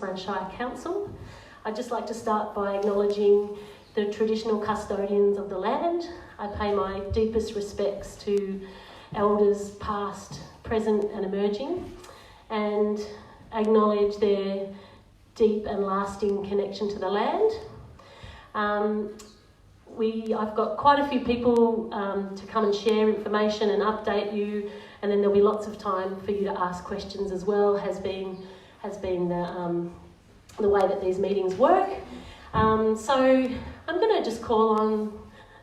Bushfire Shire Council. I'd just like to start by acknowledging the traditional custodians of the land. I pay my deepest respects to elders past, present and emerging, and acknowledge their deep and lasting connection to the land. I've got quite a few people to come and share information and update you, and then there'll be lots of time for you to ask questions as well, has been the way that these meetings work. So I'm going to just call on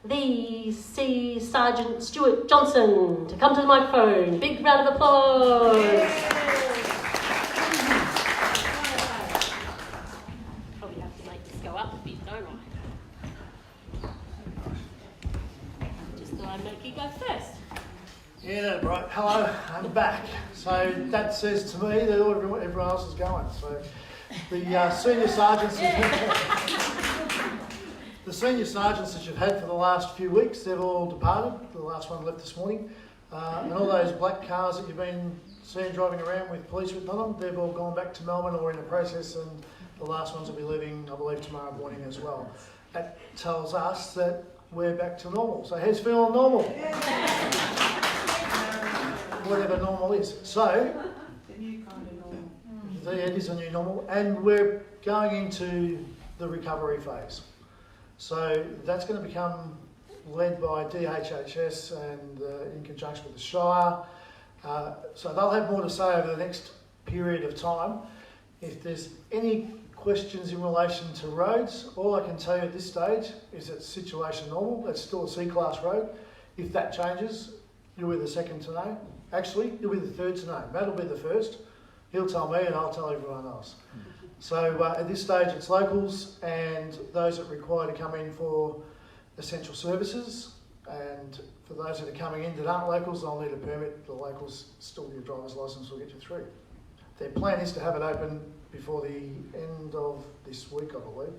the C Sergeant Stuart Johnson to come to the microphone. Big round of applause. Probably have to make this go up a bit, don't I? Just thought I'd make you go first. Yeah, right. Hello, I'm back. So that says to me that everyone else is going. So the senior sergeants, the senior sergeants that you've had for the last few weeks, they've all departed. The last one left this morning, and all those black cars that you've been seeing driving around with police written on them, they've all gone back to Melbourne or in the process, and the last ones will be leaving, I believe, tomorrow morning as well. That tells us that we're back to normal. So who's feeling normal? Whatever normal is. So, The new kind of normal. it is a new normal, and we're going into the recovery phase. So that's going to become led by DHHS and in conjunction with the Shire. So they'll have more to say over the next period of time. If there's any questions in relation to roads, all I can tell you at this stage is it's situation normal. It's still a C-class road. If that changes, you'll be the second to know. Actually, you'll be the third to know. Matt will be the first. He'll tell me and I'll tell everyone else. So at this stage it's locals and those that require to come in for essential services, and for those that are coming in that aren't locals, they'll need a permit. The locals, still your driver's licence will get you through. Their plan is to have it open before the end of this week, I believe.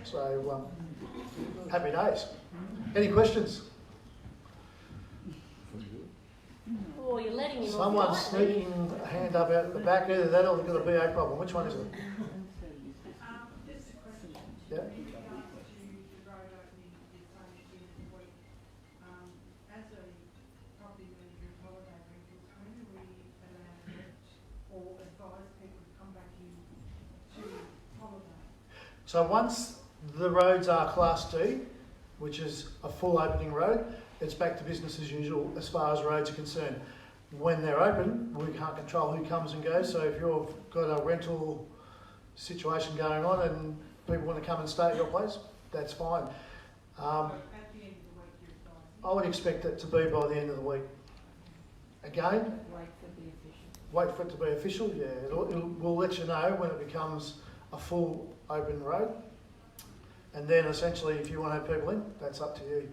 So happy days. Any questions? Oh, you're letting him Someone's off lightly. sneaking a hand up out the back. Either that or they've got a BA problem. Which one is it? Just a question. Yeah. In regards to the road opening this week, as a property manager of holiday rentals, when do we allow rent or advise people to come back in to holiday? So once the roads are Class D, which is a full opening road, it's back to business as usual as far as roads are concerned. When they're open, we can't control who comes and goes. So if you've got a rental situation going on and people want to come and stay at your place, that's fine. So at the end of the week, you're advising? I would expect it to be by the end of the week. Again, wait for it to be official. Yeah, we'll let you know when it becomes a full open road. And then essentially, if you want to have people in, that's up to you.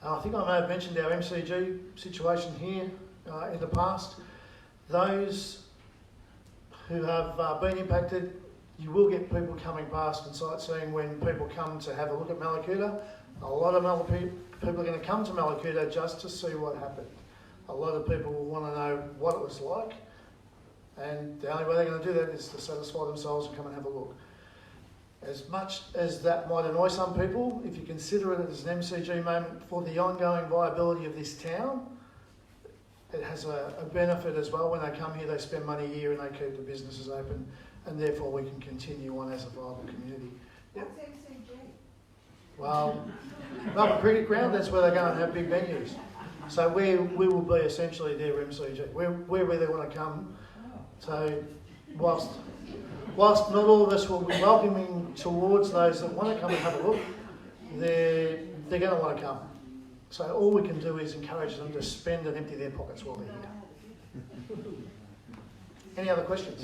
I think I may have mentioned our MCG situation here in the past. Those who have been impacted, you will get people coming past and sightseeing when people come to have a look at Mallacoota. A lot of people are going to come to Mallacoota just to see what happened. A lot of people will want to know what it was like, and the only way they're going to do that is to satisfy themselves and come and have a look. As much as that might annoy some people, if you consider it as an MCG moment for the ongoing viability of this town, it has a benefit as well. When they come here, they spend money here and they keep the businesses open, and therefore we can continue on as a viable community. Yep. What's MCG? Well, Melbourne Cricket Ground, that's where they're going to have big venues. So we will be essentially their MCG. We're where they want to come. So whilst not all of us will be welcoming towards those that want to come and have a look, they're going to want to come. So all we can do is encourage them to spend and empty their pockets while they're here. Any other questions? I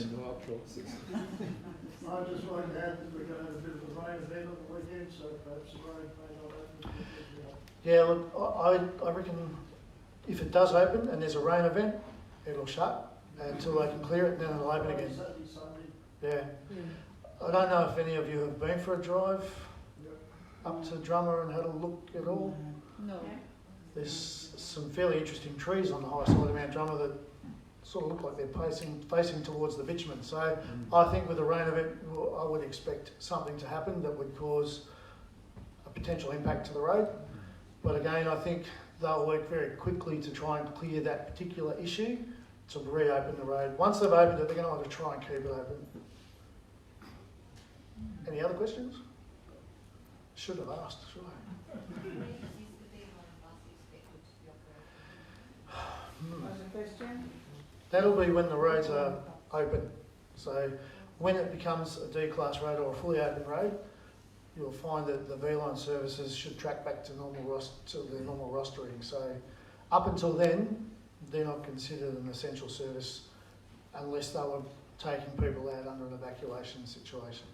just wanted to add that we're going to have a bit of a rain event on the weekend, so perhaps the road may not open. Yeah, look, I reckon if it does open and there's a rain event, it'll shut until they can clear it, and then it'll open again. Saturday, Sunday. Yeah. I don't know if any of you have been for a drive up to Drummer and had a look at all. No. There's some fairly interesting trees on the high side of Mount Drummer that sort of look like they're facing towards the bitumen. So I think with the rain event, I would expect something to happen that would cause a potential impact to the road. But again, I think they'll work very quickly to try and clear that particular issue to reopen the road. Once they've opened it, they're going to have to try and keep it open. Any other questions? Should have asked, should I? That'll be when the roads are open. So when it becomes a D-class road or a fully open road, you'll find that the V-line services should track back to their normal rostering. So up until then, they're not considered an essential service unless they were taking people out under an evacuation situation.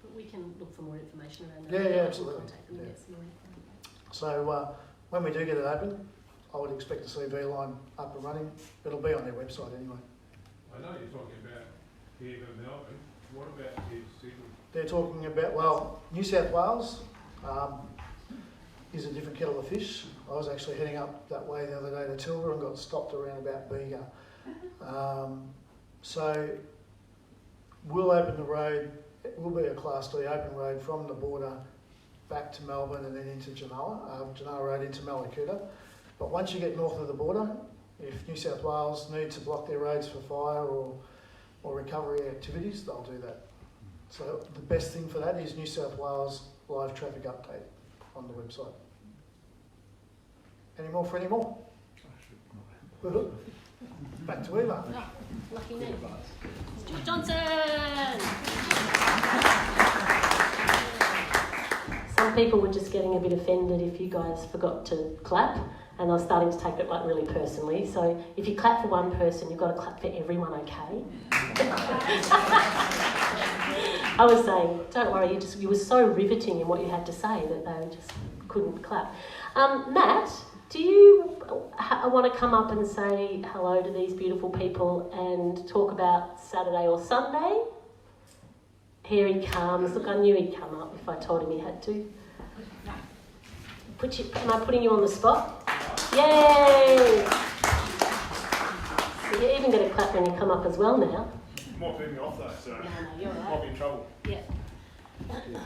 But we can look for more information around that. Yeah, absolutely. Contact them and get some more information. So when we do get it open, I would expect to see V-line up and running. It'll be on their website anyway. I know you're talking about here in Melbourne. What about here in Sydney? They're talking about, well, New South Wales is a different kettle of fish. I was actually heading up that way the other day to Tilda and got stopped around about Bega. So we'll open the road. It will be a Class D open road from the border back to Melbourne and then into Genoa Road into Mallacoota. But once you get north of the border, if New South Wales need to block their roads for fire or recovery activities, they'll do that. So the best thing for that is New South Wales live traffic update on the website. Any more for any more? Back to Eva. Oh, lucky me. Stuart Johnson! Some people were just getting a bit offended if you guys forgot to clap, and I was starting to take it like really personally. So if you clap for one person, you've got to clap for everyone, okay? I was saying, don't worry, you were so riveting in what you had to say that they just couldn't clap. Matt, do you want to come up and say hello to these beautiful people and talk about Saturday or Sunday? Here he comes. Look, I knew he'd come up if I told him he had to. Am I putting you on the spot? Yay! So you even get a clap when you come up as well now. Might put me off though, so No, you're right. might be in trouble. Yeah.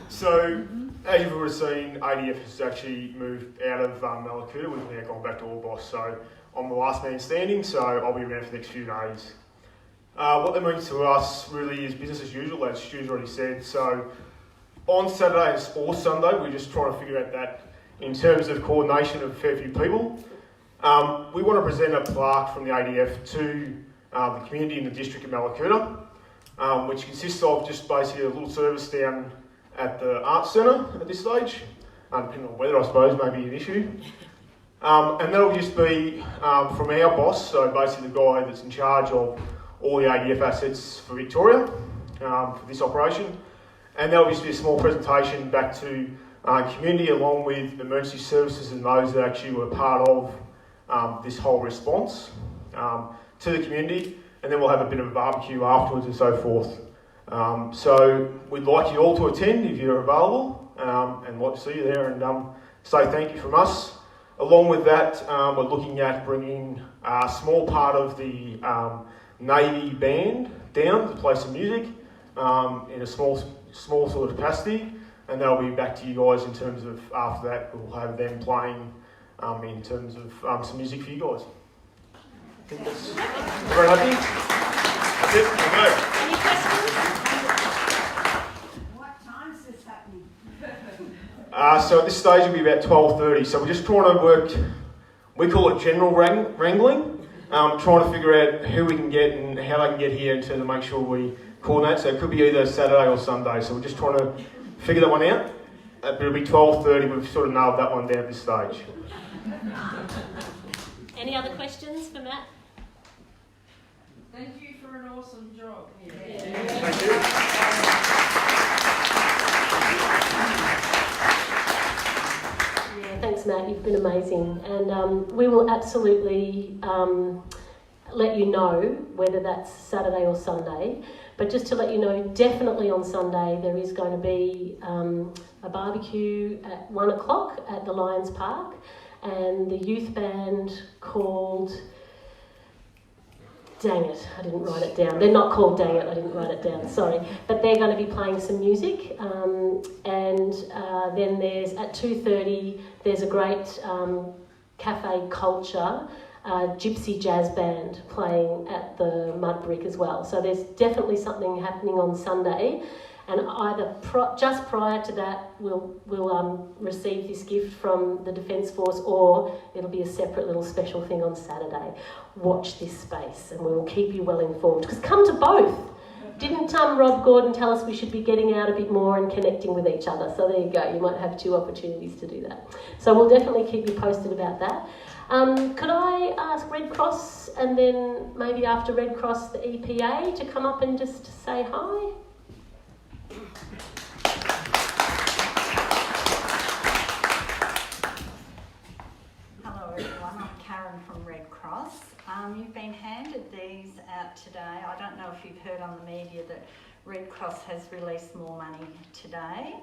So, as you've already seen, ADF has actually moved out of Mallacoota. We've now gone back to Orbost, so I'm the last man standing, so I'll be around for the next few days. What that means to us really is business as usual, as Stu's already said. So, on Saturday or Sunday, we're just trying to figure out that in terms of coordination of a fair few people. We want to present a plaque from the ADF to the community in the district of Mallacoota, which consists of just basically a little service down at the Arts Centre at this stage, depending on weather, I suppose, may be an issue. And that'll just be from our boss, so basically the guy that's in charge of all the ADF assets for Victoria for this operation. And that'll just be a small presentation back to community along with emergency services and those that actually were part of this whole response to the community. And then we'll have a bit of a barbecue afterwards and so forth. So we'd like you all to attend if you're available and like to see you there and say thank you from us. Along with that, we're looking at bringing a small part of the Navy band down to play some music in a small sort of capacity, and they'll be back to you guys in terms of after that we'll have them playing in terms of some music for you guys. I think that's very happy. That's it. We'll go. Any questions? What time is this happening? So at this stage it'll be about 12:30. So we're just trying to work. We call it general wrangling. Trying to figure out who we can get and how they can get here in terms of make sure we coordinate. So it could be either Saturday or Sunday. So we're just trying to figure that one out. But it'll be 12:30. We've sort of nailed that one down at this stage. Any other questions for Matt? Thank you for an awesome job. Thank you. Yeah, thanks, Matt. You've been amazing. And we will absolutely let you know whether that's Saturday or Sunday. But just to let you know, definitely on Sunday there is going to be a barbecue at 1 o'clock at the Lions Park. And the youth band called Dang it, I didn't write it down. They're not called Dang It, I didn't write it down, sorry. But they're going to be playing some music. And then there's, at 2:30, there's a great cafe culture gypsy jazz band playing at the Mud Brick as well. So there's definitely something happening on Sunday. And either just prior to that, we'll receive this gift from the Defence Force, or it'll be a separate little special thing on Saturday. Watch this space, and we will keep you well informed. Because come to both. Didn't Rob Gordon tell us we should be getting out a bit more and connecting with each other? So there you go. You might have 2 opportunities to do that. So we'll definitely keep you posted about that. Could I ask Red Cross, and then maybe after Red Cross, the EPA, to come up and just say hi? Hello everyone, I'm Karen from Red Cross. You've been handed these out today. I don't know if you've heard on the media that Red Cross has released more money today.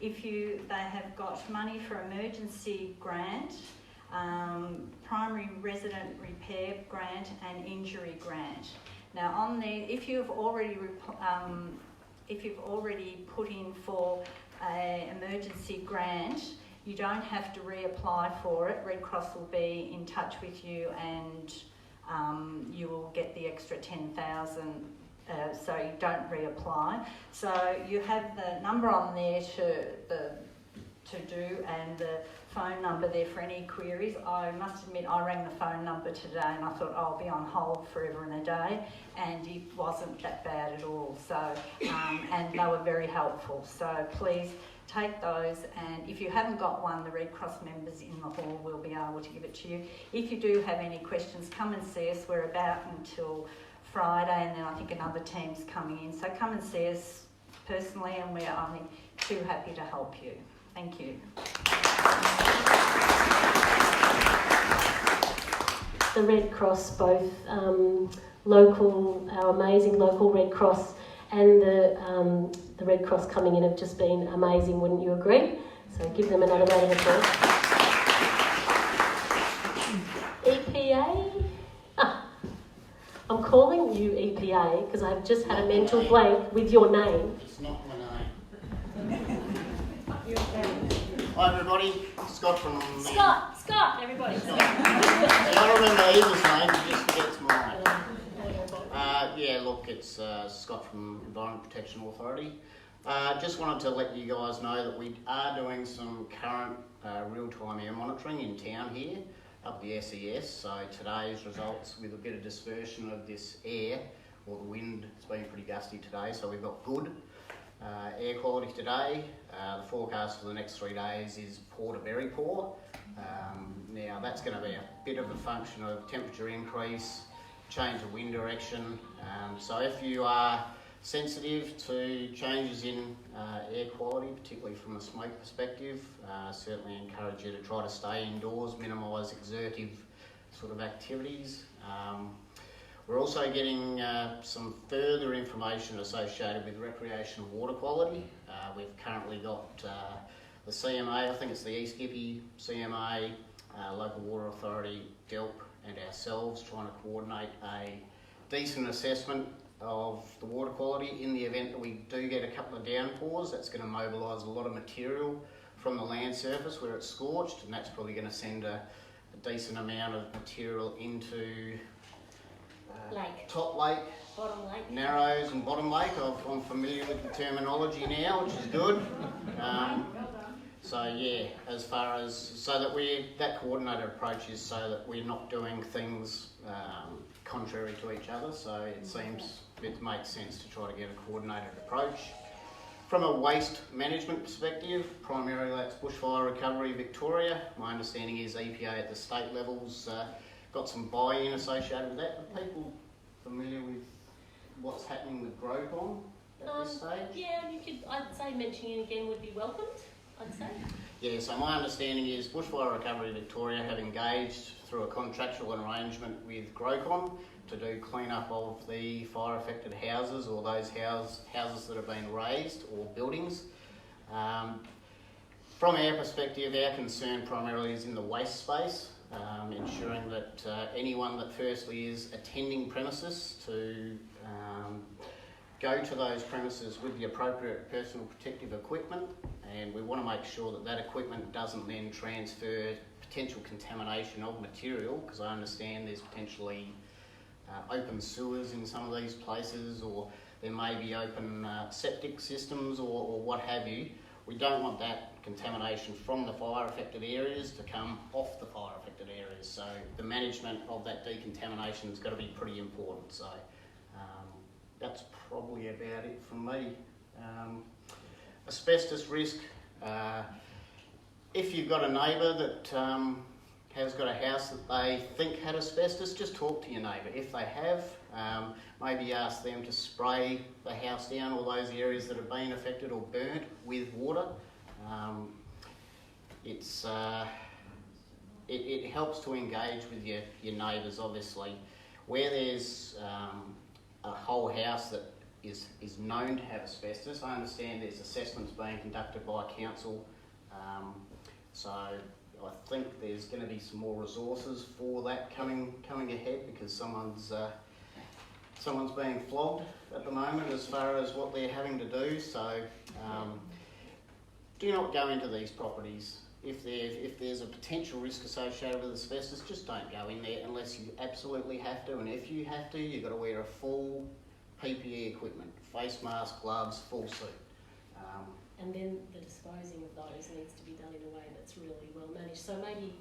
They have got money for emergency grant, primary resident repair grant and injury grant. Now on there, if you've already put in for an emergency grant, you don't have to reapply for it. Red Cross will be in touch with you, and you will get the extra 10,000, so you don't reapply. So you have the number on there to do, and the phone number there for any queries. I must admit, I rang the phone number today and I thought I'll be on hold forever and a day, and it wasn't that bad at all. So, and they were very helpful. So please take those, and if you haven't got one, the Red Cross members in the hall will be able to give it to you. If you do have any questions, come and see us. We're about until Friday, and then I think another team's coming in. So come and see us personally, and we're only too happy to help you. Thank you. The Red Cross, both our amazing local Red Cross and the Red Cross coming in have just been amazing, wouldn't you agree? So give them another round of applause. EPA? I'm calling you EPA because I've just had a mental blank with your name. It's not my name. Hi everybody, Scott from... Scott, everybody. Scott. I don't remember Eva's name, you just forget mine. Yeah, look, it's Scott from Environment Protection Authority. Just wanted to let you guys know that we are doing some current real-time air monitoring in town here, up the SES. So today's results with a bit of dispersion of this air, or the wind, it's been pretty gusty today, so we've got good air quality today. The forecast for the next 3 days is poor to very poor. Now that's going to be a bit of a function of temperature increase, change of wind direction. So if you are sensitive to changes in air quality, particularly from a smoke perspective, certainly encourage you to try to stay indoors, minimise exertive sort of activities. We're also getting some further information associated with recreational water quality. We've currently got the CMA, I think it's the East Gippy CMA, Local Water Authority, DELP and ourselves trying to coordinate a decent assessment of the water quality in the event that we do get a couple of downpours. That's going to mobilise a lot of material from the land surface where it's scorched, and that's probably going to send a decent amount of material into Top Lake, Bottom Lake, Narrows and Bottom Lake. I'm familiar with the terminology now, which is good. So yeah, as far as, so that that coordinated approach is so that we're not doing things contrary to each other. So it seems it makes sense to try to get a coordinated approach. From a waste management perspective, primarily that's Bushfire Recovery Victoria. My understanding is EPA at the state levels got some buy-in associated with that. Are people familiar with what's happening with GrowCon at this stage? Yeah, I'd say mentioning it again would be welcomed, I'd say. Yeah, so my understanding is Bushfire Recovery Victoria have engaged through a contractual arrangement with GrowCon to do clean-up of the fire-affected houses, or those houses that have been razed, or buildings. From our perspective, our concern primarily is in the waste space. ensuring that anyone that firstly is attending premises to go to those premises with the appropriate personal protective equipment, and we want to make sure that that equipment doesn't then transfer potential contamination of material, because I understand there's potentially open sewers in some of these places, or there may be open septic systems or what have you. We don't want that contamination from the fire affected areas to come off the fire affected areas. So the management of that decontamination has got to be pretty important. So that's probably about it from me. Asbestos risk. If you've got a neighbour that has got a house that they think had asbestos, just talk to your neighbour. If they have, maybe ask them to spray the house down, all those areas that have been affected or burnt, with water. It helps to engage with your neighbours, obviously. Where there's a whole house that is known to have asbestos, I understand there's assessments being conducted by council, so I think there's going to be some more resources for that coming ahead, because someone's being flogged at the moment as far as what they're having to do. So do not go into these properties. If there's a potential risk associated with asbestos, just don't go in there unless you absolutely have to. And if you have to, you've got to wear a full PPE equipment, face mask, gloves, full suit. And then the disposing of those needs to be done in a way that's really well managed. So maybe,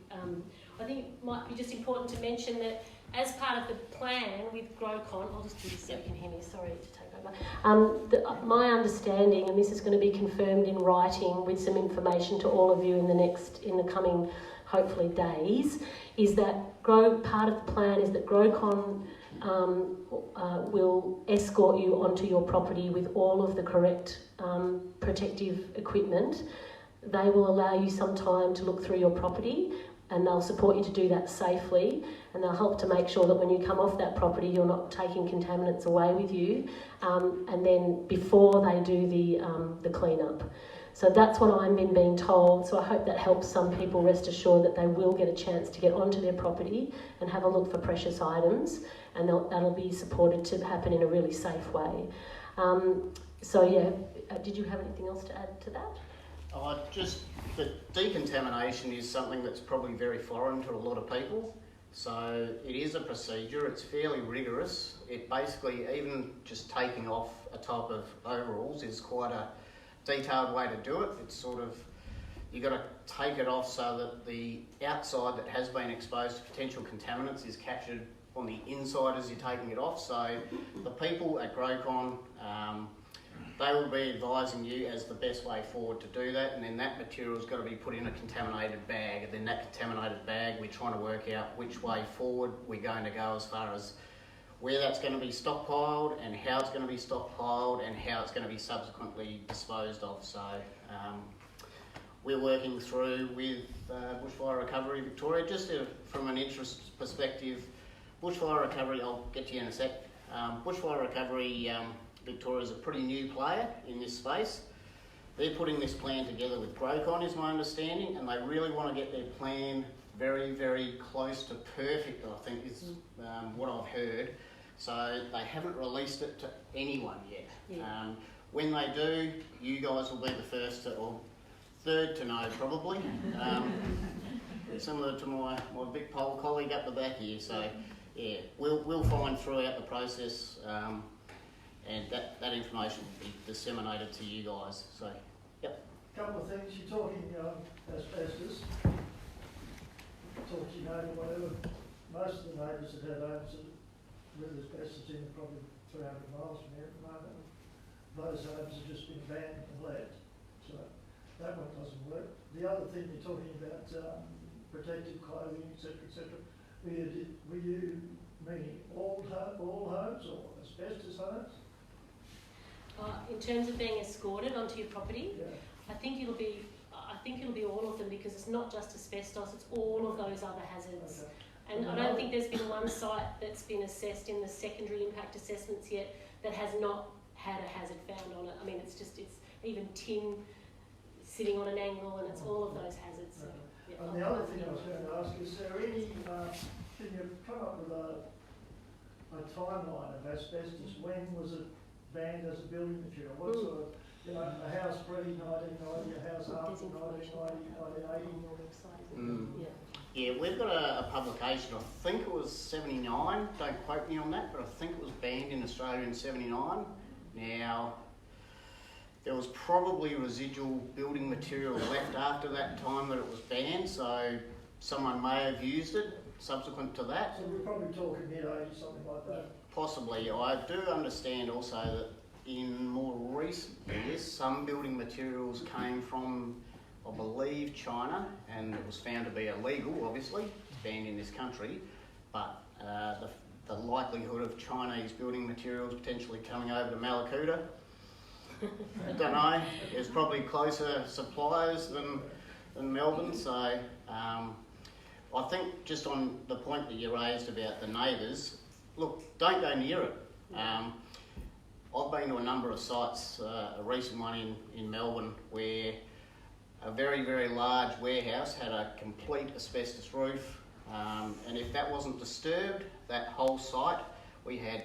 I think it might be just important to mention that as part of the plan with GrowCon, I'll just do this so you can hear me, sorry to take over. My understanding, and this is going to be confirmed in writing with some information to all of you in the coming, hopefully, days, is that part of the plan is that GrowCon will escort you onto your property with all of the correct protective equipment. They will allow you some time to look through your property, and they'll support you to do that safely, and they'll help to make sure that when you come off that property you're not taking contaminants away with you, and then before they do the clean-up. So that's what I'm being told, so I hope that helps some people rest assured that they will get a chance to get onto their property and have a look for precious items, and that'll be supported to happen in a really safe way. Did you have anything else to add to that? The decontamination is something that's probably very foreign to a lot of people. So it is a procedure, it's fairly rigorous. It basically, even just taking off a type of overalls is quite a detailed way to do it. It's sort of, you've got to take it off so that the outside that has been exposed to potential contaminants is captured on the inside as you're taking it off. So the people at GrowCon, they will be advising you as the best way forward to do that, and then that material's got to be put in a contaminated bag, and then that contaminated bag we're trying to work out which way forward we're going to go as far as where that's going to be stockpiled and how it's going to be stockpiled and how it's going to be subsequently disposed of. So we're working through with Bushfire Recovery Victoria, just from an interest perspective. Bushfire Recovery, I'll get to you in a sec. Bushfire Recovery Victoria is a pretty new player in this space. They're putting this plan together with GrowCon, is my understanding, and they really want to get their plan very, very close to perfect, I think is what I've heard. So they haven't released it to anyone yet. Yeah. When they do, you guys will be the first to, or third to know probably. Similar to my big pole colleague up the back here. So yeah, we'll find throughout the process, and that information will be disseminated to you guys. So, yep. Couple of things. You're talking asbestos. Talk to your neighbour, whatever. Most of the neighbours that have homes with asbestos in are probably 300 miles from here at the moment. Those homes have just been banned and left. So that one doesn't work. The other thing you're talking about, protective clothing, etc., were you meaning all homes or asbestos homes? In terms of being escorted onto your property, Yeah. I think it'll be all of them, because it's not just asbestos; it's all of those other hazards. Okay. And I don't think there's been one site that's been assessed in the secondary impact assessments yet that has not had a hazard found on it. I mean, it's even tin sitting on an angle, and it's all of those hazards. So, yeah, And the other thing I was going to ask, is there any, can you come up with a timeline of asbestos? When was it banned as a building material? What sort of, you know, a house pre-1990, a house after 1990, 1980? on your website, isn't it? Yeah. Yeah, we've got a publication, I think it was 79, don't quote me on that, but I think it was banned in Australia in 79. Now, there was probably residual building material left after that time that it was banned, so someone may have used it subsequent to that. So we're probably talking mid-80s, something like that. Possibly. I do understand also that in more recent years, some building materials came from, I believe, China, and it was found to be illegal, obviously, it's banned in this country, but the likelihood of Chinese building materials potentially coming over to Mallacoota, I don't know, there's probably closer suppliers than Melbourne, so I think just on the point that you raised about the neighbours, look, don't go near it. I've been to a number of sites, a recent one in Melbourne, where a very, very large warehouse had a complete asbestos roof, and if that wasn't disturbed, that whole site, we had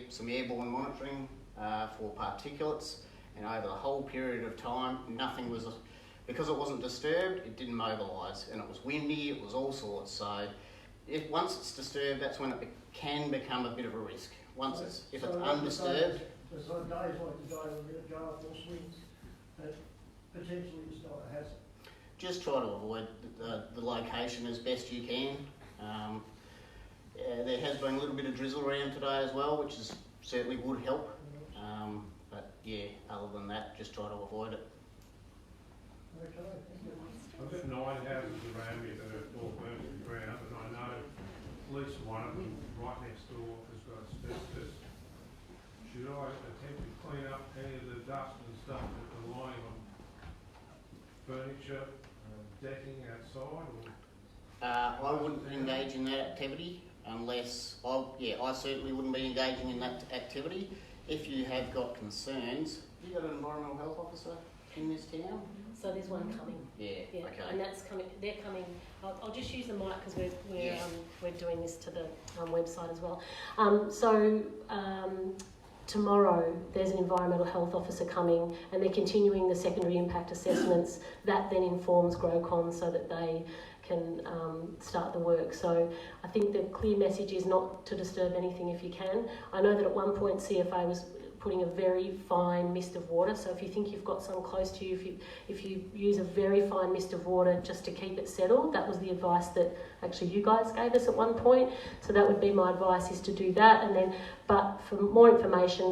some airborne monitoring for particulates, and over the whole period of time, nothing was, because it wasn't disturbed, it didn't mobilise, and it was windy, it was all sorts, so once it's disturbed, that's when it can become a bit of a risk. If it's undisturbed. There's days like today when we get gale force winds, that potentially is not a hazard. Just try to avoid the location as best you can. There has been a little bit of drizzle around today as well, which certainly would help. But yeah, other than that, just try to avoid it. Okay, thank you. I've got 9 houses around me that are all burnt to the ground, and I know at least one of them right next door has got asbestos. Should I attempt to clean up any of the dust and stuff that are lying on furniture, decking outside? Or? I wouldn't engage in that activity unless, I certainly wouldn't be engaging in that activity. If you have got concerns, have you got an environmental health officer in this town? So there's one coming. Yeah, okay. And that's coming. They're coming. I'll just use the mic because we're doing this to the website as well. Tomorrow there's an environmental health officer coming, and they're continuing the secondary impact assessments. That then informs GrowCon so that they can start the work. So I think the clear message is not to disturb anything if you can. I know that at one point CFA was putting a very fine mist of water, so if you think you've got some close to you, if you use a very fine mist of water just to keep it settled, that was the advice that actually you guys gave us at one point, so that would be my advice, is to do that. And then, but for more information,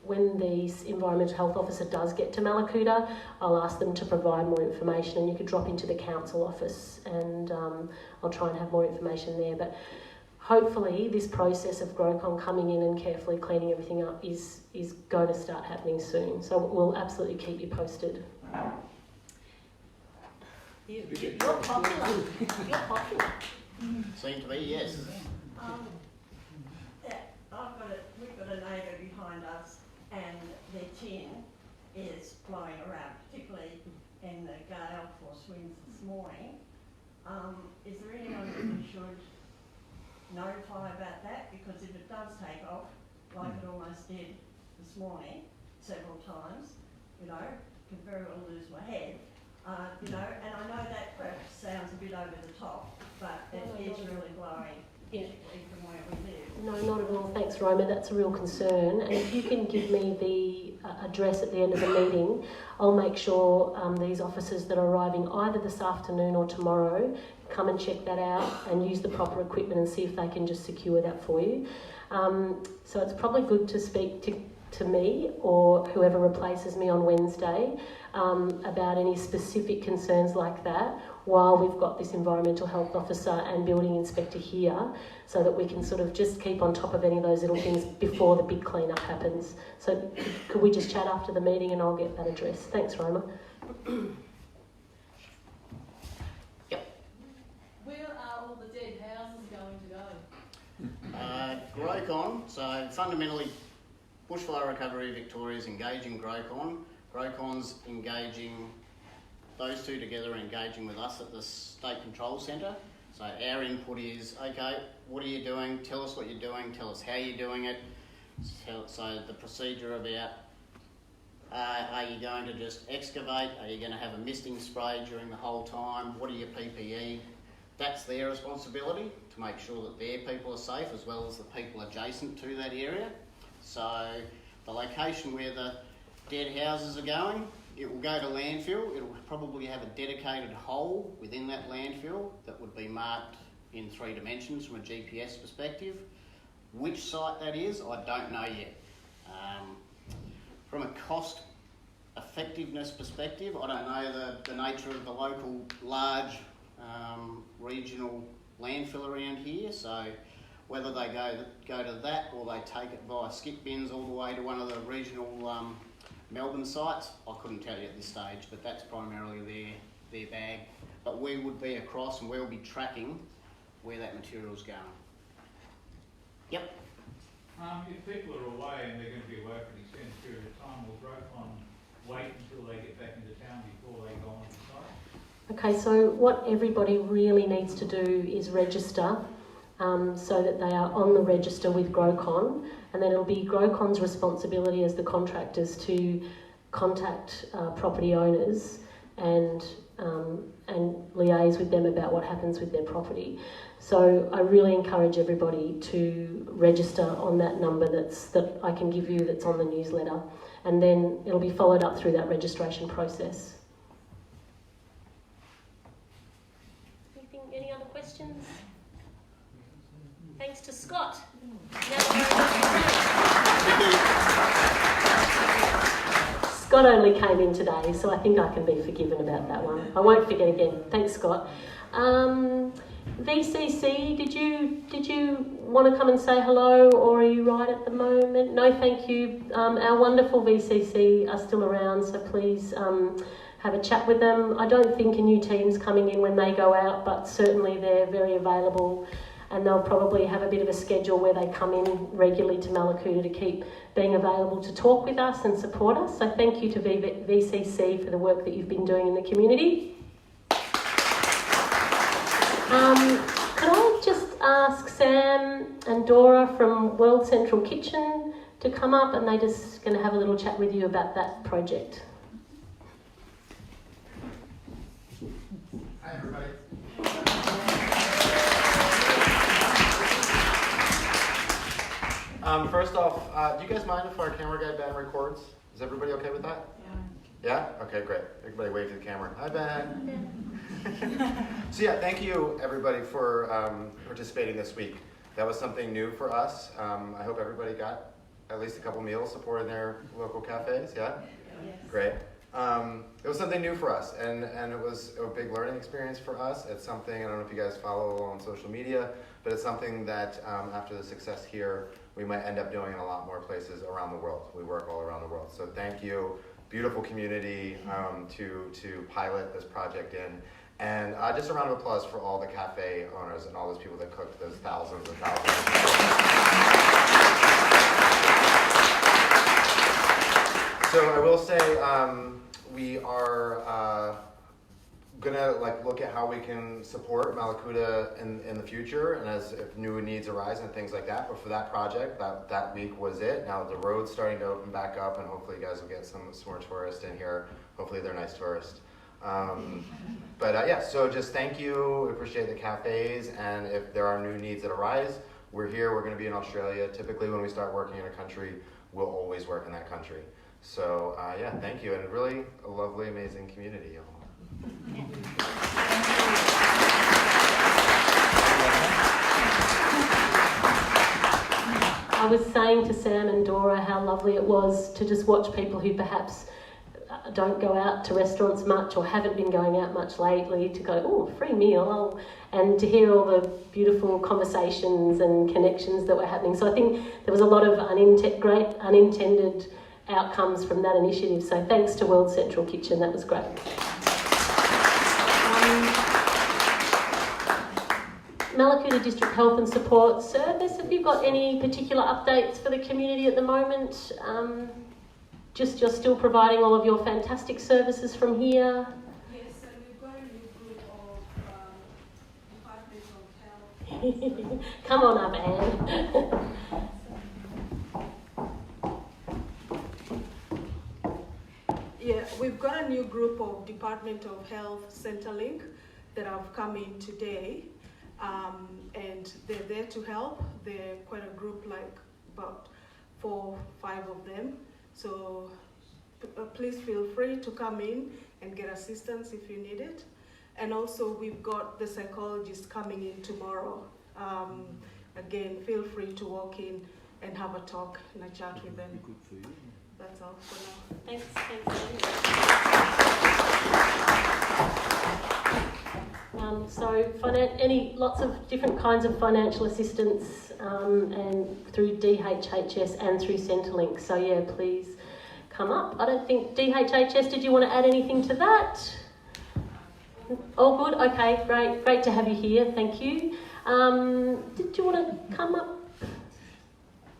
when the environmental health officer does get to Mallacoota, I'll ask them to provide more information, and you could drop into the council office and I'll try and have more information there. But hopefully this process of GrowCon coming in and carefully cleaning everything up is going to start happening soon. So we'll absolutely keep you posted. You're popular. You're popular. Seem to be, yes. We've got a neighbour behind us, and their tin is blowing around, particularly in the gale force winds this morning. Is there anyone that we should notify about that? Because if it does take off, like it almost did this morning, several times, could very well lose my head. And I know that perhaps sounds a bit over the top, but it is really blowing, particularly from where we live. No, not at all. Thanks, Roma. That's a real concern. And if you can give me the address at the end of the meeting, I'll make sure these officers that are arriving either this afternoon or tomorrow come and check that out and use the proper equipment and see if they can just secure that for you. So it's probably good to speak to me or whoever replaces me on Wednesday about any specific concerns like that while we've got this environmental health officer and building inspector here, so that we can sort of just keep on top of any of those little things before the big cleanup happens. So could we just chat after the meeting and I'll get that address? Thanks, Roma. Where are all the dead houses going to go? GrowCon, so fundamentally Bushfire Recovery Victoria is engaging GrowCon GrowCon's engaging, those two together are engaging with us at the State Control Centre. So our input is, okay, what are you doing? Tell us what you're doing, tell us how you're doing it. So the procedure about, are you going to just excavate? Are you going to have a misting spray during the whole time? What are your PPE? That's their responsibility to make sure that their people are safe as well as the people adjacent to that area. So the location where the dead houses are going, it will go to landfill. It will probably have a dedicated hole within that landfill that would be marked in 3 dimensions from a GPS perspective. Which site that is, I don't know yet. From a cost effectiveness perspective, I don't know the nature of the local large regional landfill around here, so whether they go to that or they take it via skip bins all the way to one of the regional Melbourne sites, I couldn't tell you at this stage, but that's primarily their bag. But we would be across and we'll be tracking where that material's going. Yep. If people are away and they're going to be away for an extended period of time, will GrowCon wait until they get back into town before they go on the site? Okay, so what everybody really needs to do is register so that they are on the register with GrowCon, and then it'll be GrowCon's responsibility as the contractors to contact property owners and liaise with them about what happens with their property. So I really encourage everybody to register on that number that I can give you that's on the newsletter, and then it'll be followed up through that registration process. Any other questions? Thanks to Scott. Scott only came in today, so I think I can be forgiven about that one. I won't forget again. Thanks, Scott. VCC, did you want to come and say hello, or are you right at the moment? No, thank you. Our wonderful VCC are still around, so please have a chat with them. I don't think a new team's coming in when they go out, but certainly they're very available, and they'll probably have a bit of a schedule where they come in regularly to Mallacoota to keep being available to talk with us and support us. So thank you to VCC for the work that you've been doing in the community. Could I just ask Sam and Dora from World Central Kitchen to come up, and they're just going to have a little chat with you about that project. Hi everybody. First off, do you guys mind if our camera guy Ben records? Is everybody okay with that? Yeah? Okay, great. Everybody wave to the camera. Hi Ben. So yeah, thank you everybody for participating this week. That was something new for us. I hope everybody got at least a couple meals supporting their local cafes, yeah? Yes. Great. It was something new for us, and it was a big learning experience for us. It's something, I don't know if you guys follow on social media, but it's something that after the success here, we might end up doing in a lot more places around the world. We work all around the world. So thank you, beautiful community, to pilot this project in. And just a round of applause for all the cafe owners and all those people that cooked those thousands and thousands. So I will say we are gonna look at how we can support Mallacoota in the future, and as if new needs arise and things like that. But for that project, that week was it. Now the road's starting to open back up, and hopefully you guys will get some more tourists in here. Hopefully they're nice tourists. But yeah, so just thank you. We appreciate the cafes, and if there are new needs that arise, we're here. We're going to be in Australia. Typically, when we start working in a country, we'll always work in that country. So yeah, thank you, and really a lovely, amazing community. I was saying to Sam and Dora how lovely it was to just watch people who perhaps don't go out to restaurants much or haven't been going out much lately to go, oh, free meal, and to hear all the beautiful conversations and connections that were happening. So I think there was a lot of great unintended outcomes from that initiative. So thanks to World Central Kitchen, that was great. Mallacoota District Health and Support Service, have you got any particular updates for the community at the moment? just you're still providing all of your fantastic services from here? Yes, so we've got a new group of Department of Health. Come on up, Anne. Yeah, we've got a new group of Department of Health Centrelink that have come in today, and they're there to help. They're quite a group, like about 4 or 5 of them. So please feel free to come in and get assistance if you need it. And also we've got the psychologist coming in tomorrow. Again, feel free to walk in and have a talk and a chat with them. That's all for now. Thanks, Anne. Lots of different kinds of financial assistance and through DHHS and through Centrelink. So yeah, please come up. I don't think DHHS, did you want to add anything to that? All good? Okay, great. Great to have you here. Thank you. Did you want to come up?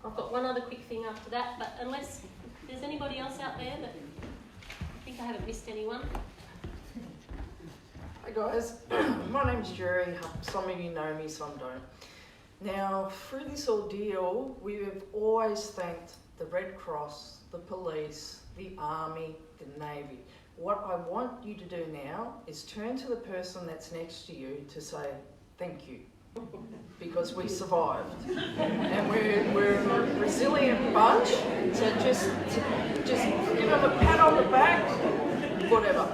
I've got one other quick thing after that, but unless there's anybody else out there that I think I haven't missed anyone. Hi guys, my name's Jerry. Some of you know me, some don't. Now, through this ordeal, we have always thanked the Red Cross, the police, the Army, the Navy. What I want you to do now is turn to the person that's next to you to say thank you, because we survived. And we're a resilient bunch, so just give them a pat on the back, whatever.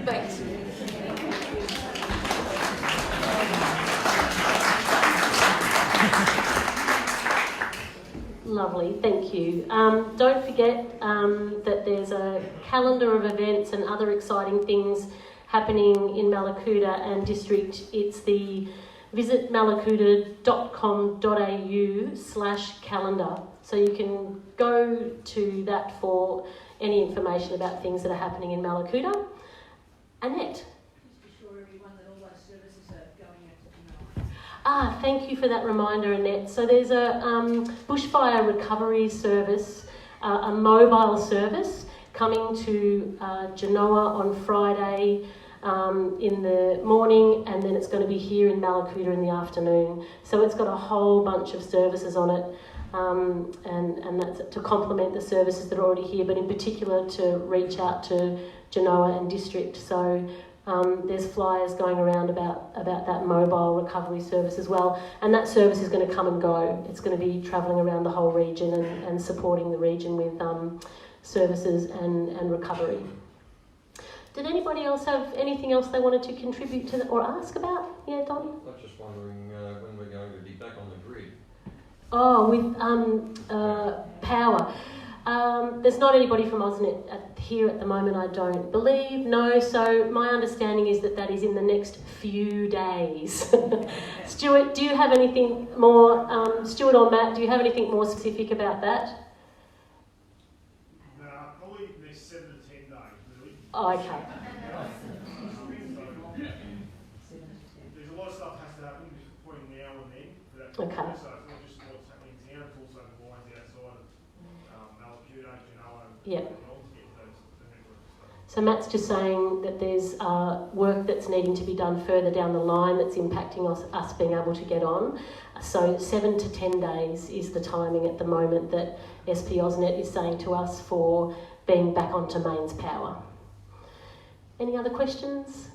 Thanks. Lovely, thank you. Don't forget that there's a calendar of events and other exciting things happening in Mallacoota and district. It's the visit mallacoota.com.au/calendar. So you can go to that for any information about things that are happening in Mallacoota. Annette. Thank you for that reminder, Annette. So there's a bushfire recovery service, a mobile service coming to Genoa on Friday in the morning, and then it's going to be here in Mallacoota in the afternoon. So it's got a whole bunch of services on it, and that's to complement the services that are already here, but in particular to reach out to Genoa and district. So there's flyers going around about that mobile recovery service as well, and that service is going to come and go. It's going to be travelling around the whole region and supporting the region with services and recovery. Did anybody else have anything else they wanted to contribute to or ask about? Yeah, Donnie? I was just wondering when we're going to be back on the grid. Oh, with power. There's not anybody from AusNet here at the moment, I don't believe. No, so my understanding is that is in the next few days. Stuart, do you have anything more, Stuart or Matt, do you have anything more specific about that? No, probably next 7 to 10 days, really. Oh, okay. There's a lot of stuff has to happen between now and then for that to Okay. happen, so it's not just what's happening in town, it's also the lines outside of Mallacoota, Genoa, and Yep. to get the network stuff. So Matt's just saying that there's work that's needing to be done further down the line that's impacting us being able to get on. So 7 to 10 days is the timing at the moment that SP AusNet is saying to us for being back onto mains power. Any other questions?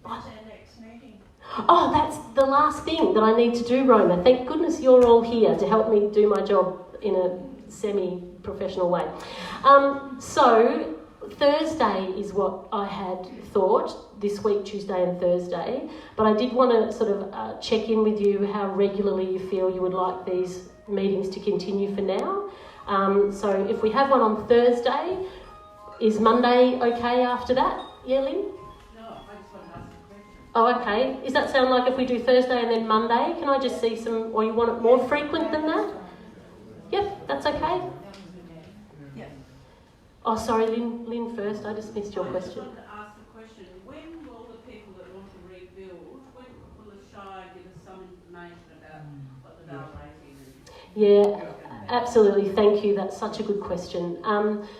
When's our next meeting? Oh, that's the last thing that I need to do, Roma. Thank goodness you're all here to help me do my job in a semi-professional way. So Thursday is what I had thought, this week, Tuesday and Thursday, but I did want to sort of check in with you how regularly you feel you would like these meetings to continue for now. So if we have one on Thursday, is Monday okay after that? Yeah, Lynn? No, I just want to ask a question. Oh, okay. Does that sound like if we do Thursday and then Monday, can I just see some, or you want it more frequent than that? Yep, that's okay. Yeah. Oh, sorry, Lynn first. I just missed your question. I just wanted to ask a question. When will the people that want to rebuild, when will the Shire give us some information about what the Dale rating is? Yeah, Absolutely, thank you. That's such a good question.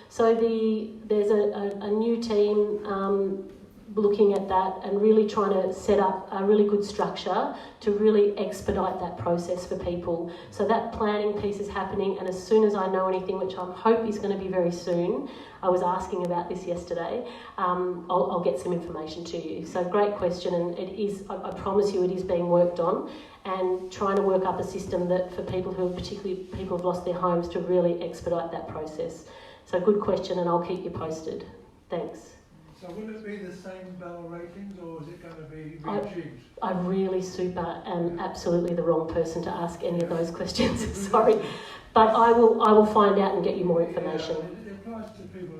So there's a new team looking at that and really trying to set up a really good structure to really expedite that process for people. So that planning piece is happening, and as soon as I know anything, which I hope is going to be very soon, I was asking about this yesterday, I'll get some information to you. So great question, and it is, I promise you, it is being worked on, and trying to work up a system that for people who, particularly people who've lost their homes, to really expedite that process. So good question, and I'll keep you posted. Thanks. So will it be the same bell ratings, or is it going to be rejigged? I really am absolutely the wrong person to ask any of those questions. Sorry, but I will find out and get you more information. Yeah, it applies to people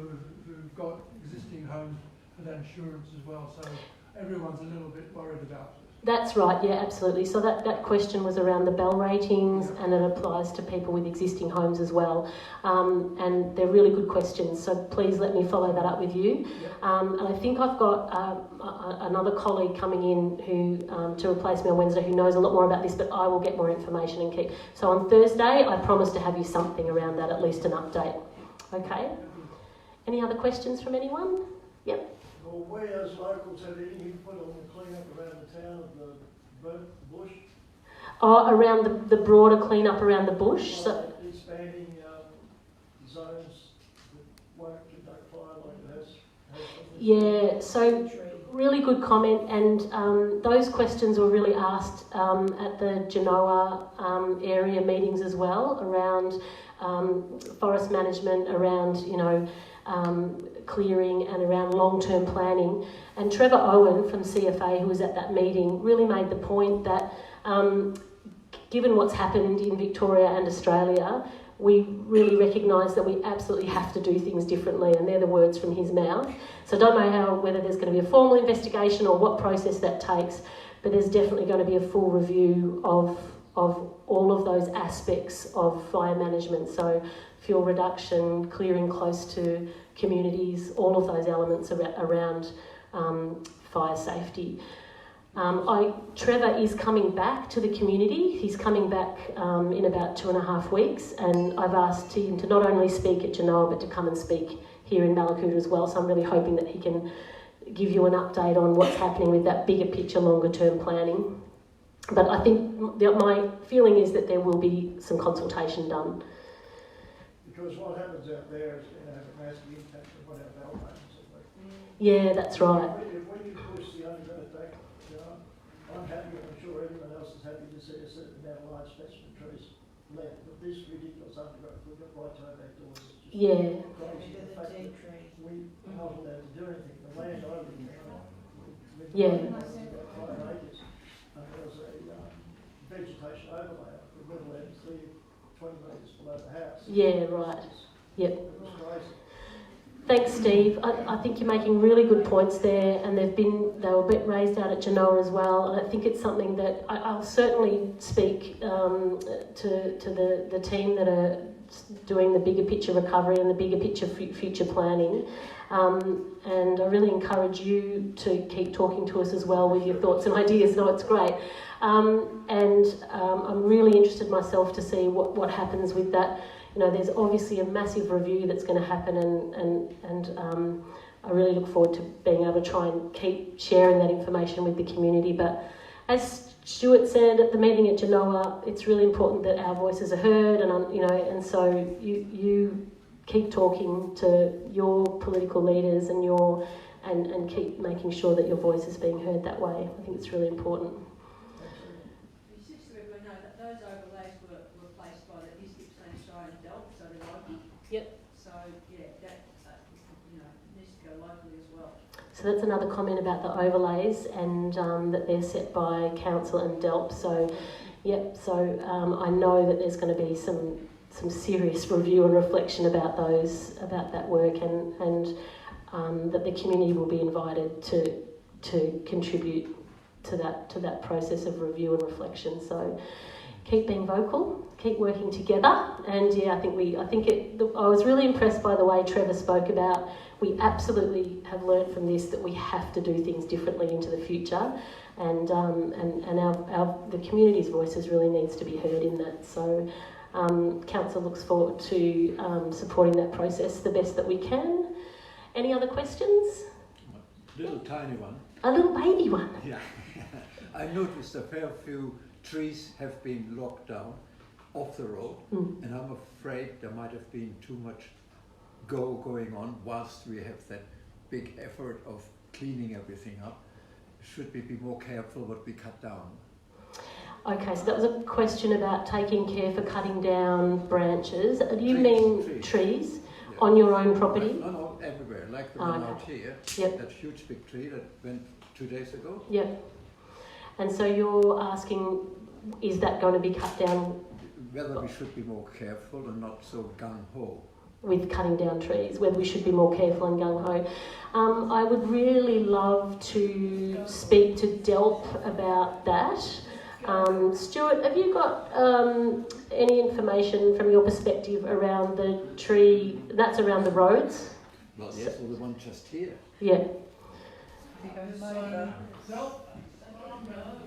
who've got existing homes for their insurance as well. So everyone's a little bit worried about it. That's right, yeah, absolutely. So that question was around the bell ratings, and it applies to people with existing homes as well. And they're really good questions, so please let me follow that up with you. And I think I've got another colleague coming in who to replace me on Wednesday who knows a lot more about this, but I will get more information and keep. So on Thursday, I promise to have you something around that, at least an update. Okay? Any other questions from anyone? Yep. Well, we as locals have any input on the clean-up around the town of the bush? Oh, around the broader clean-up around the bush? So expanding zones that won't conduct fire like it has. Yeah, so really good comment, and those questions were really asked at the Genoa area meetings as well, around forest management, around, clearing, and around long-term planning. And Trevor Owen from CFA, who was at that meeting, really made the point that given what's happened in Victoria and Australia, we really recognise that we absolutely have to do things differently, and they're the words from his mouth. So I don't know whether there's going to be a formal investigation or what process that takes, but there's definitely going to be a full review of all of those aspects of fire management. So fuel reduction, clearing close to communities, all of those elements around fire safety. Trevor is coming back to the community. He's coming back in about 2.5 weeks, and I've asked him to not only speak at Genoa but to come and speak here in Mallacoota as well. So I'm really hoping that he can give you an update on what's happening with that bigger picture, longer term planning. But I think my feeling is that there will be some consultation done. Because what happens out there is going to have a massive impact on what our bell ratings are like. Yeah, that's right. If we can push the undergrowth back, I'm happy, and I'm sure everyone else is happy to see a certain amount of large specimen trees left. But this ridiculous undergrowth, we've got right to our back doors. It's just crazy. The fact that we're not allowed to do anything. The land I live in, we've got 5 acres, and there's a vegetation overlay. We're not allowed to clear 20 metres below the house. Yeah, right. Yep. It was crazy. Thanks, Steve. I think you're making really good points there, and they were a bit raised out at Genoa as well, and I think it's something that I'll certainly speak to the team that are doing the bigger picture recovery and the bigger picture future planning. And I really encourage you to keep talking to us as well with your thoughts and ideas. No, it's great. I'm really interested myself to see what happens with that. There's obviously a massive review that's going to happen, and I really look forward to being able to try and keep sharing that information with the community. But as Stuart said at the meeting at Genoa, it's really important that our voices are heard, and so you keep talking to your political leaders and keep making sure that your voice is being heard that way. I think it's really important. Those overlays were replaced by the district Sunshine and Delp, so they're local. Yep. So yeah, that needs to go locally as well. So that's another comment about the overlays, and that they're set by council and Delp. So, yep. So I know that there's going to be some serious review and reflection about that work, and that the community will be invited to contribute to that process of review and reflection. So keep being vocal, keep working together, and yeah, I was really impressed by the way Trevor spoke about, we absolutely have learnt from this that we have to do things differently into the future, and the community's voices really needs to be heard in that. So Council looks forward to supporting that process the best that we can. Any other questions? Little tiny one. A little baby one. Yeah. I noticed a fair few trees have been locked down off the road, and I'm afraid there might have been too much going on whilst we have that big effort of cleaning everything up. Should we be more careful what we cut down? Okay, so that was a question about taking care for cutting down branches. Do you mean trees on your own property? No, everywhere, like the one out here. Yep. That huge big tree that went 2 days ago. Yep. And so you're asking, is that going to be cut down? Whether we should be more careful and not so gung-ho. With cutting down trees, whether we should be more careful and gung-ho. I would really love to speak to DELP about that. Stuart, have you got any information from your perspective around the tree that's around the roads? Well, yes, or the one just here. Yeah.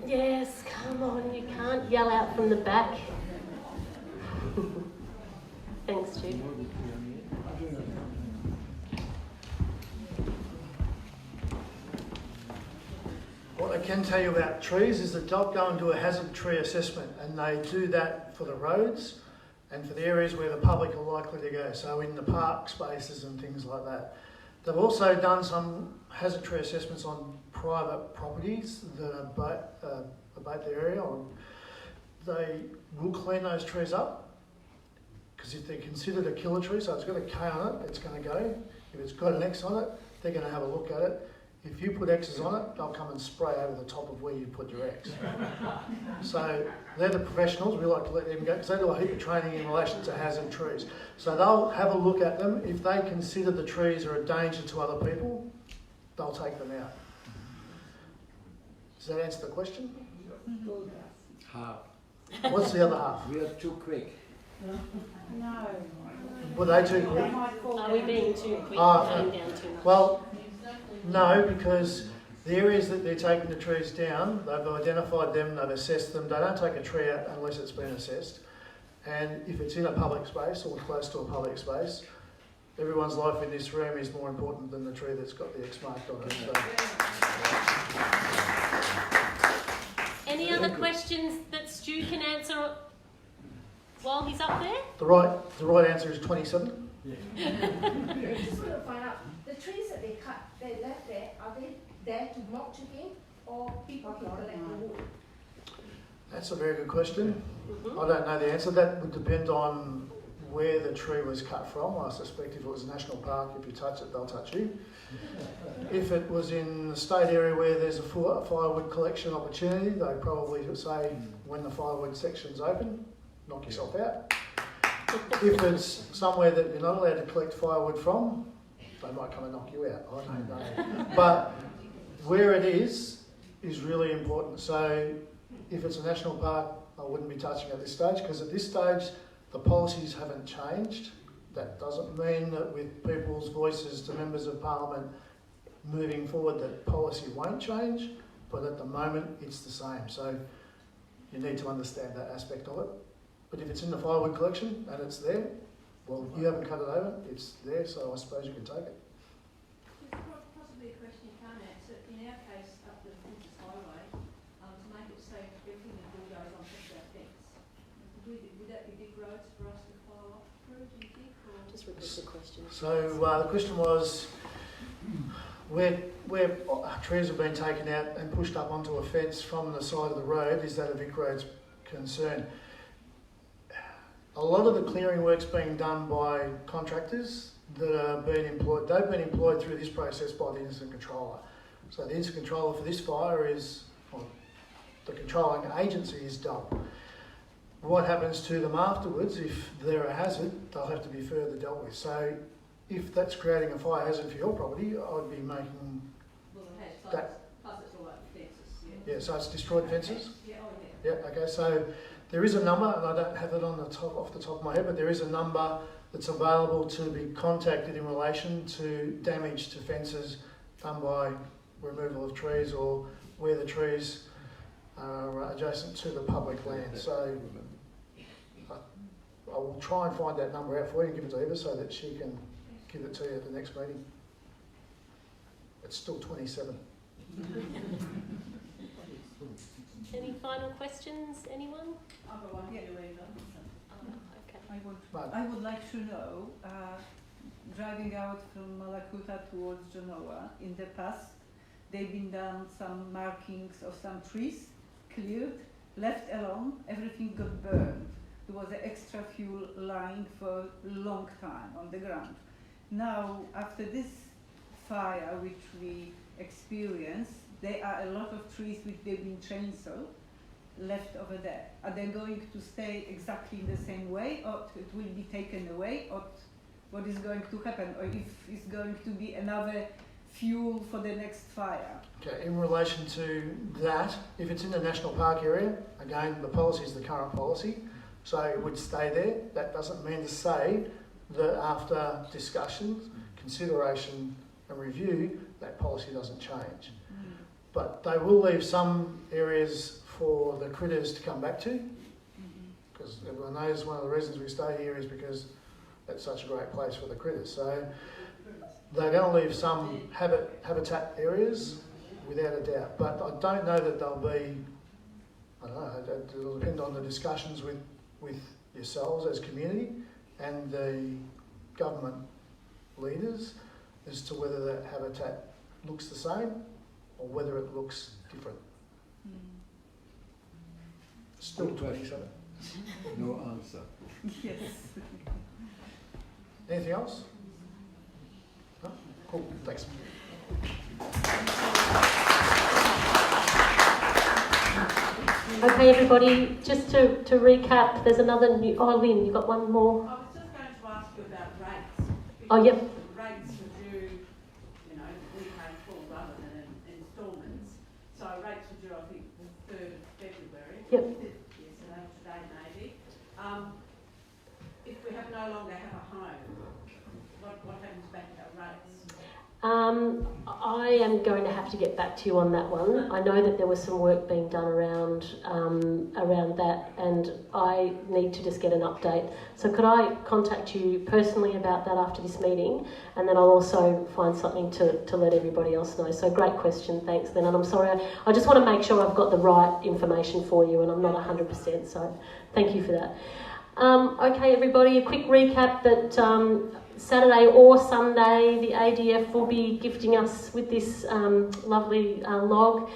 Yes, come on, you can't yell out from the back. Thanks, Stu. What I can tell you about trees is that they'll go and do a hazard tree assessment, and they do that for the roads and for the areas where the public are likely to go, so in the park spaces and things like that. They've also done some hazard tree assessments on private properties that abate the area. They will clean those trees up, because if they're considered a killer tree, so it's got a K on it, it's going to go. If it's got an X on it, they're going to have a look at it. If you put X's on it, they'll come and spray over the top of where you put your X. So they're the professionals. We like to let them go because they do a heap of training in relation to hazard trees. So they'll have a look at them. If they consider the trees are a danger to other people, they'll take them out. Does that answer the question? Half. What's the other half? We are too quick. No. Were they too quick? Are we being too quick? Down too much? Well, no, because the areas that they're taking the trees down, they've identified them, they've assessed them. They don't take a tree out unless it's been assessed. And if it's in a public space or close to a public space, everyone's life in this room is more important than the tree that's got the X marked on it. So. Any other questions that Stu can answer while he's up there? The right answer is 27. Yeah. I just want to find out, the trees that they cut, they left there, are they there to mulch again, or people can collect the wood? That's a very good question. I don't know the answer. That would depend on where the tree was cut from. I suspect if it was a national park, if you touch it, they'll touch you. If it was in the state area where there's a firewood collection opportunity, they probably would say when the firewood section's open, knock yourself out. If it's somewhere that you're not allowed to collect firewood from, they might come and knock you out. I don't know. But where it is really important. So if it's a national park, I wouldn't be touching at this stage, because at this stage, the policies haven't changed. That doesn't mean that with people's voices to members of parliament moving forward, that policy won't change, but at the moment, it's the same. So you need to understand that aspect of it. But if it's in the firewood collection and it's there, well, you haven't cut it over, it's there, so I suppose you can take it. There's possibly a question you can't answer. In our case, up the Princess Highway, to make it safe, everything that all goes on top of our fence. Would that be big roads for us to follow up through, do you think? Or? Just repeat the question. So the question was, where trees have been taken out and pushed up onto a fence from the side of the road, is that a Vic Roads concern? A lot of the clearing work's being done by contractors that are being employed. They've been employed through this process by the incident controller. So the incident controller for this fire is, well, the controlling agency is DELP. What happens to them afterwards, if they're a hazard, they'll have to be further dealt with. So if that's creating a fire hazard for your property, I'd be making that. Plus it's all like fences, yeah, so it's destroyed fences? Yeah, oh yeah. Yeah, okay, so there is a number, and I don't have it on the top, off the top of my head, but there is a number that's available to be contacted in relation to damage to fences done by removal of trees or where the trees are adjacent to the public land. So I will try and find that number out for you and give it to Eva so that she can give it to you at the next meeting. It's still 27. Any final questions, anyone? I've got one for you, Eva. Okay. I would like to know, driving out from Mallacoota towards Genoa, in the past, they've been done some markings of some trees, cleared, left alone, everything got burned. There was an extra fuel lying for a long time on the ground. Now, after this fire which we experienced, there are a lot of trees which they've been chainsawed left over there. Are they going to stay exactly in the same way, or it will be taken away, or what is going to happen, or if it's going to be another fuel for the next fire? Okay, in relation to that, if it's in the national park area, again, the policy is the current policy, so it would stay there. That doesn't mean to say that after discussions, consideration and review, that policy doesn't change. But they will leave some areas for the critters to come back to, because everyone knows one of the reasons we stay here is because that's such a great place for the critters. So they're going to leave some habitat areas without a doubt, but I don't know that they'll be, I don't know, it'll depend on the discussions with yourselves as community and the government leaders as to whether that habitat looks the same or whether it looks different. Still 27. No answer. Yes. Anything else? No? Cool, thanks. Okay, everybody, just to recap, there's another new... Oh, Lynn, you've got one more? I was just going to ask you about rates. Oh, yep. Rates are due, you know, we pay full rather than in instalments. So rates are due, I think, the 3rd of February. Yep. Yesterday, today maybe. If we no longer have a home, what happens back to our rates? I am going to have to get back to you on that one. I know that there was some work being done around that, and I need to just get an update. So could I contact you personally about that after this meeting, and then I'll also find something to let everybody else know. So great question, thanks then. And I'm sorry, I just want to make sure I've got the right information for you, and I'm not 100%, so thank you for that. Okay, everybody, a quick recap that Saturday or Sunday, the ADF will be gifting us with this lovely log.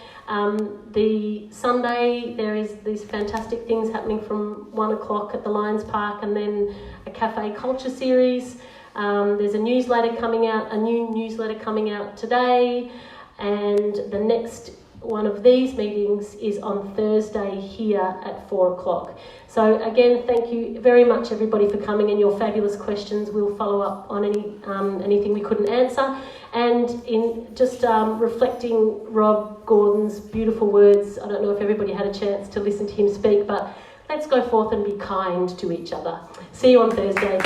The Sunday, there is these fantastic things happening from 1 o'clock at the Lions Park, and then a cafe culture series. There's a newsletter coming out, a new newsletter coming out today, and the next one of these meetings is on Thursday here at 4 o'clock. So again, thank you very much everybody for coming and your fabulous questions. We'll follow up on anything we couldn't answer. And in just reflecting Rob Gordon's beautiful words, I don't know if everybody had a chance to listen to him speak, but let's go forth and be kind to each other. See you on Thursday.